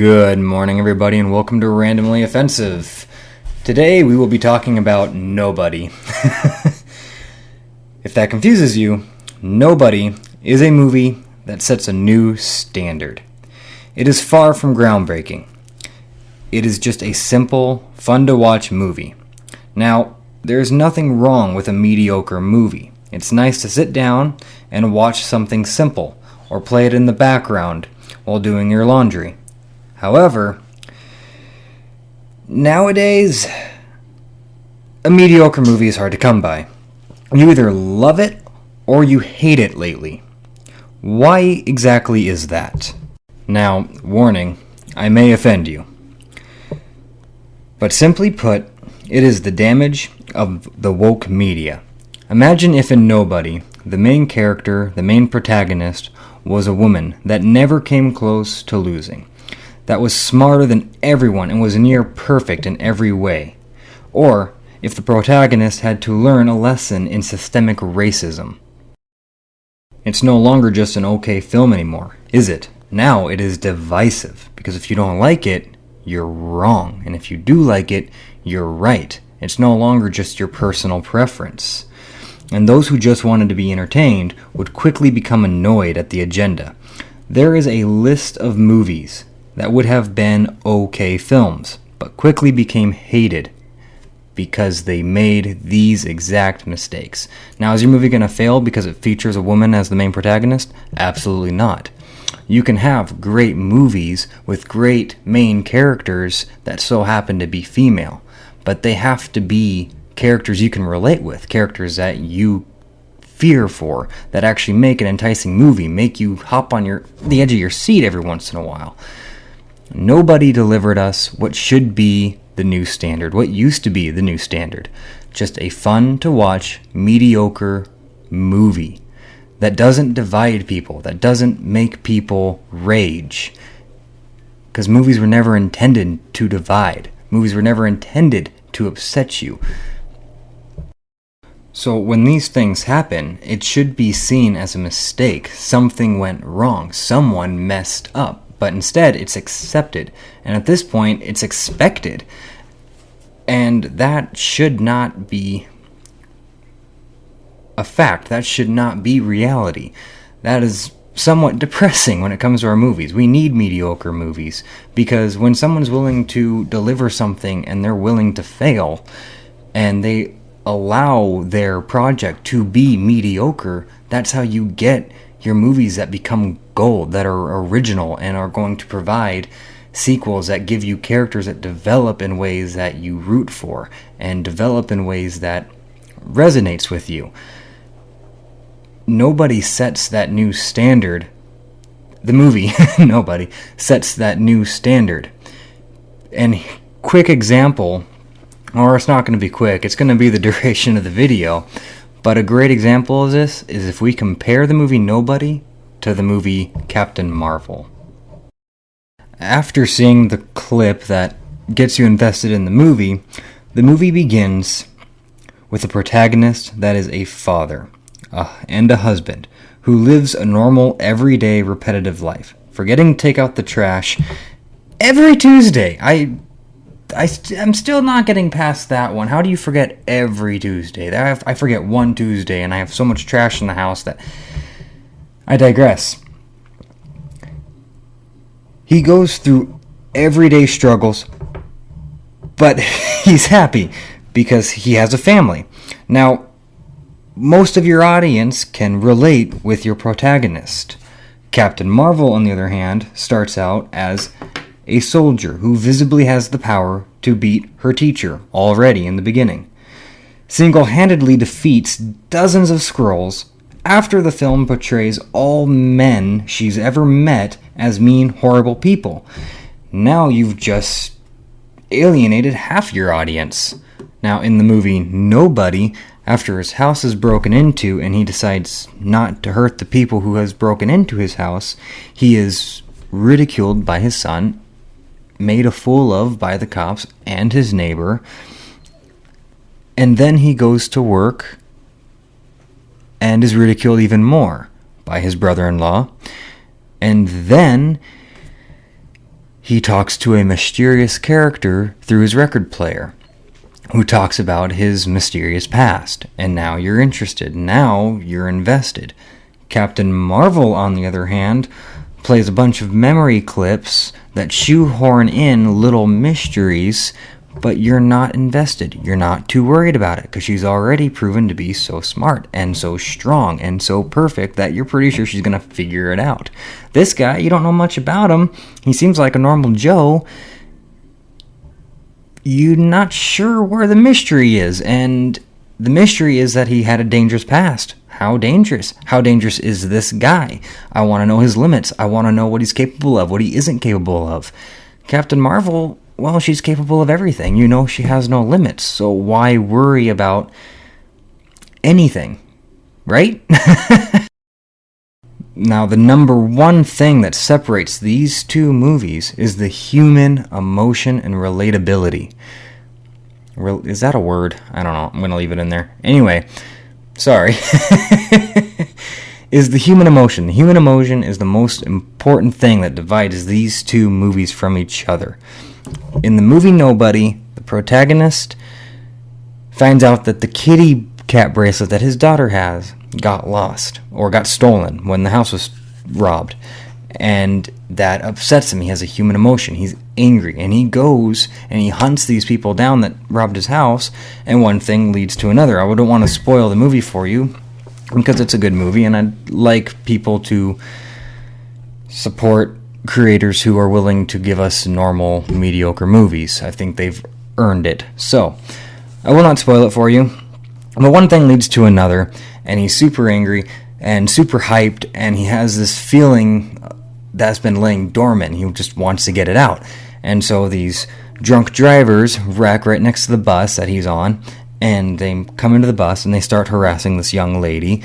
Good morning, everybody, and welcome to Randomly Offensive. Today, we will be talking about Nobody. If that confuses you, Nobody is a movie that sets a new standard. It is far from groundbreaking. It is just a simple, fun-to-watch movie. Now, there's nothing wrong with a mediocre movie. It's nice to sit down and watch something simple, or play it in the background while doing your laundry. However, nowadays, a mediocre movie is hard to come by. You either love it or you hate it lately. Why exactly is that? Now, warning, I may offend you. But simply put, it is the damage of the woke media. Imagine if in Nobody, the main character, the main protagonist, was a woman that never came close to losing, that was smarter than everyone and was near perfect in every way. Or if the protagonist had to learn a lesson in systemic racism. It's no longer just an okay film anymore, is it? Now it is divisive, because if you don't like it, you're wrong, and if you do like it, you're right. It's no longer just your personal preference. And those who just wanted to be entertained would quickly become annoyed at the agenda. There is a list of movies that would have been okay films, but quickly became hated because they made these exact mistakes. Now, is your movie going to fail because it features a woman as the main protagonist? Absolutely not. You can have great movies with great main characters that so happen to be female, but they have to be characters you can relate with, characters that you fear for, that actually make an enticing movie, make you hop on the edge of your seat every once in a while. Nobody delivered us what should be the new standard, what used to be the new standard. Just a fun-to-watch, mediocre movie that doesn't divide people, that doesn't make people rage. Because movies were never intended to divide. Movies were never intended to upset you. So when these things happen, it should be seen as a mistake. Something went wrong. Someone messed up. But instead, it's accepted. And at this point, it's expected. And that should not be a fact. That should not be reality. That is somewhat depressing when it comes to our movies. We need mediocre movies. Because when someone's willing to deliver something and they're willing to fail, and they allow their project to be mediocre, that's how you get your movies that become gold, that are original and are going to provide sequels that give you characters that develop in ways that you root for and develop in ways that resonates with you. Nobody sets that new standard. The movie, Nobody, sets that new standard. And quick example, or it's not going to be quick, it's going to be the duration of the video, but a great example of this is if we compare the movie Nobody to the movie Captain Marvel. After seeing the clip that gets you invested in the movie begins with a protagonist that is a father and a husband who lives a normal, everyday, repetitive life, forgetting to take out the trash every Tuesday. I'm still not getting past that one. How do you forget every Tuesday? I forget one Tuesday, and I have so much trash in the house that I digress. He goes through everyday struggles, but he's happy because he has a family. Now, most of your audience can relate with your protagonist. Captain Marvel, on the other hand, starts out as a soldier who visibly has the power to beat her teacher already in the beginning. Single-handedly defeats dozens of Skrulls after the film portrays all men she's ever met as mean, horrible people. Now you've just alienated half your audience. Now in the movie Nobody, after his house is broken into and he decides not to hurt the people who has broken into his house, he is ridiculed by his son, made a fool of by the cops and his neighbor, and then he goes to work and is ridiculed even more by his brother-in-law, and then he talks to a mysterious character through his record player who talks about his mysterious past, and now you're interested, now you're invested. Captain Marvel, on the other hand, plays a bunch of memory clips that shoehorn in little mysteries, but you're not invested. You're not too worried about it because she's already proven to be so smart and so strong and so perfect that you're pretty sure she's going to figure it out. This guy, you don't know much about him. He seems like a normal Joe. You're not sure where the mystery is, and the mystery is that he had a dangerous past. How dangerous? How dangerous is this guy? I want to know his limits. I want to know what he's capable of, what he isn't capable of. Captain Marvel, well, she's capable of everything. You know she has no limits, so why worry about anything, right? Now, the number one thing that separates these two movies is the human emotion and relatability. Is that a word? I don't know. I'm going to leave it in there. Anyway, sorry. Is the human emotion. The human emotion is the most important thing that divides these two movies from each other. In the movie Nobody, the protagonist finds out that the kitty cat bracelet that his daughter has got lost or got stolen when the house was robbed, and that upsets him. He has a human emotion. He's angry, and he goes and he hunts these people down that robbed his house, and one thing leads to another. I wouldn't want to spoil the movie for you because it's a good movie, and I'd like people to support creators who are willing to give us normal, mediocre movies. I think they've earned it. So, I will not spoil it for you. But one thing leads to another, and he's super angry and super hyped, and he has this feeling that's been laying dormant. He just wants to get it out. And so these drunk drivers wreck right next to the bus that he's on, and they come into the bus and they start harassing this young lady,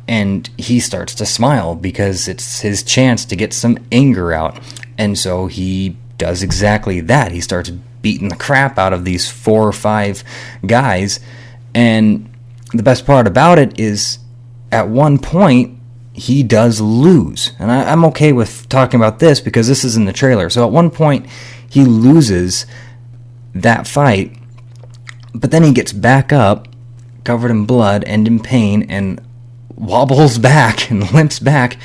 and he starts to smile because it's his chance to get some anger out. And so he does exactly that. He starts beating the crap out of these 4 or 5 guys, and the best part about it is at one point he does lose. And I'm okay with talking about this because this is in the trailer. So at one point he loses that fight, but then he gets back up, covered in blood and in pain, and wobbles back and limps back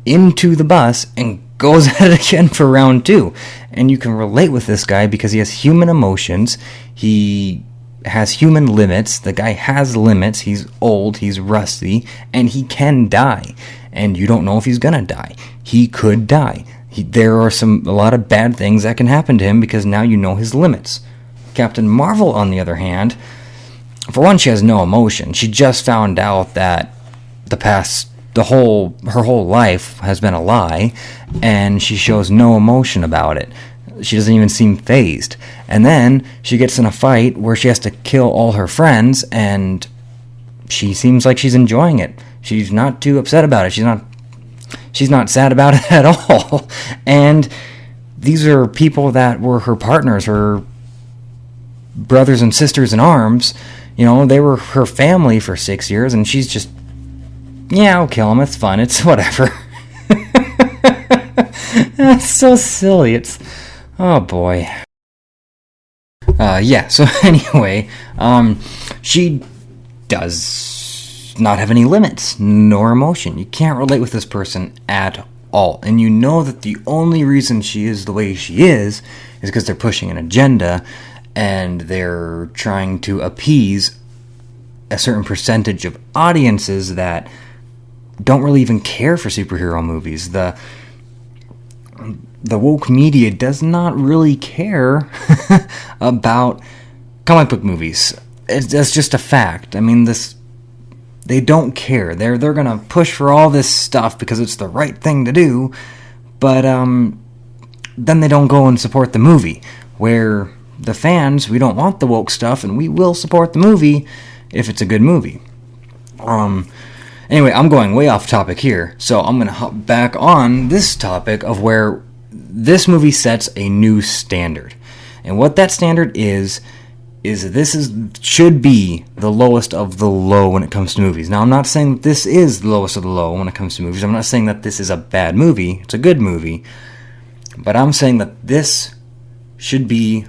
into the bus and goes at it again for round 2. And you can relate with this guy because he has human emotions. He has human limits. The guy has limits. He's old, he's rusty, and he can die. And you don't know if he's gonna die. He could die. There are a lot of bad things that can happen to him because now you know his limits. Captain Marvel, on the other hand, for one, she has no emotion. She just found out that her whole life has been a lie, and she shows no emotion about it. She doesn't even seem fazed. And then she gets in a fight where she has to kill all her friends, and she seems like she's enjoying it. She's not too upset about it. She's not sad about it at all. And these are people that were her partners, her brothers and sisters in arms. You know, they were her family for 6 years, and she's just, yeah, I'll kill them. It's fun. It's whatever. That's so silly. It's, oh boy. Yeah, so anyway, she does not have any limits, nor emotion. You can't relate with this person at all. And you know that the only reason she is the way she is because they're pushing an agenda and they're trying to appease a certain percentage of audiences that don't really even care for superhero movies. The woke media does not really care about comic book movies. That's just a fact. I mean, they don't care. They're gonna push for all this stuff because it's the right thing to do, but then they don't go and support the movie. Where the fans, we don't want the woke stuff, and we will support the movie if it's a good movie. Anyway, I'm going way off topic here, so I'm gonna hop back on this topic of where this movie sets a new standard. And what that standard is should be the lowest of the low when it comes to movies. Now, I'm not saying that this is the lowest of the low when it comes to movies. I'm not saying that this is a bad movie. It's a good movie. But I'm saying that this should be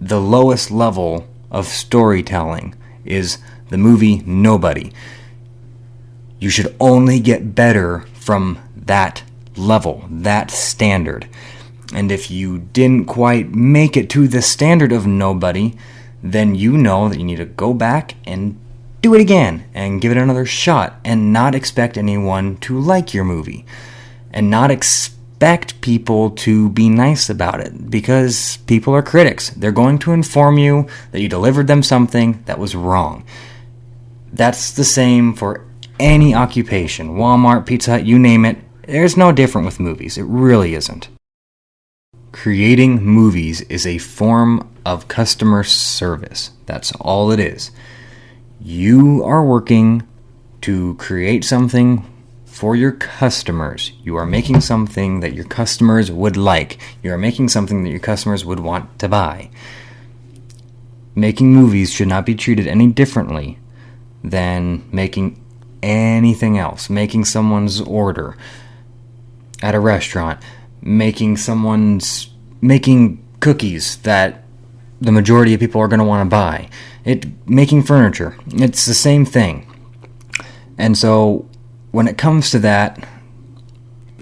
the lowest level of storytelling, is the movie Nobody. You should only get better from that level, that standard. And if you didn't quite make it to the standard of Nobody, then you know that you need to go back and do it again and give it another shot and not expect anyone to like your movie and not expect people to be nice about it, because people are critics. They're going to inform you that you delivered them something that was wrong. That's the same for any occupation. Walmart, Pizza Hut, you name it. There's no different with movies. It really isn't. Creating movies is a form of customer service. That's all it is. You are working to create something for your customers. You are making something that your customers would like. You are making something that your customers would want to buy. Making movies should not be treated any differently than making anything else. Making someone's order at a restaurant. Making cookies that the majority of people are going to want to buy. Making furniture. It's the same thing. And so when it comes to that,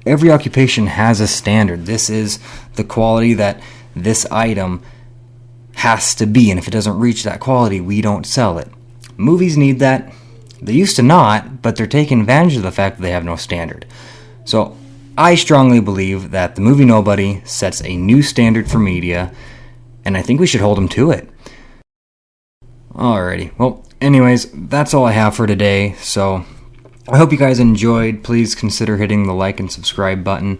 every occupation has a standard. This is the quality that this item has to be, and if it doesn't reach that quality, we don't sell it. Movies need that. They used to not, but they're taking advantage of the fact that they have no standard. So I strongly believe that the movie Nobody sets a new standard for media, and I think we should hold them to it. Alrighty, well, anyways, that's all I have for today, so I hope you guys enjoyed. Please consider hitting the like and subscribe button,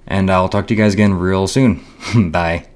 and I'll talk to you guys again real soon. Bye.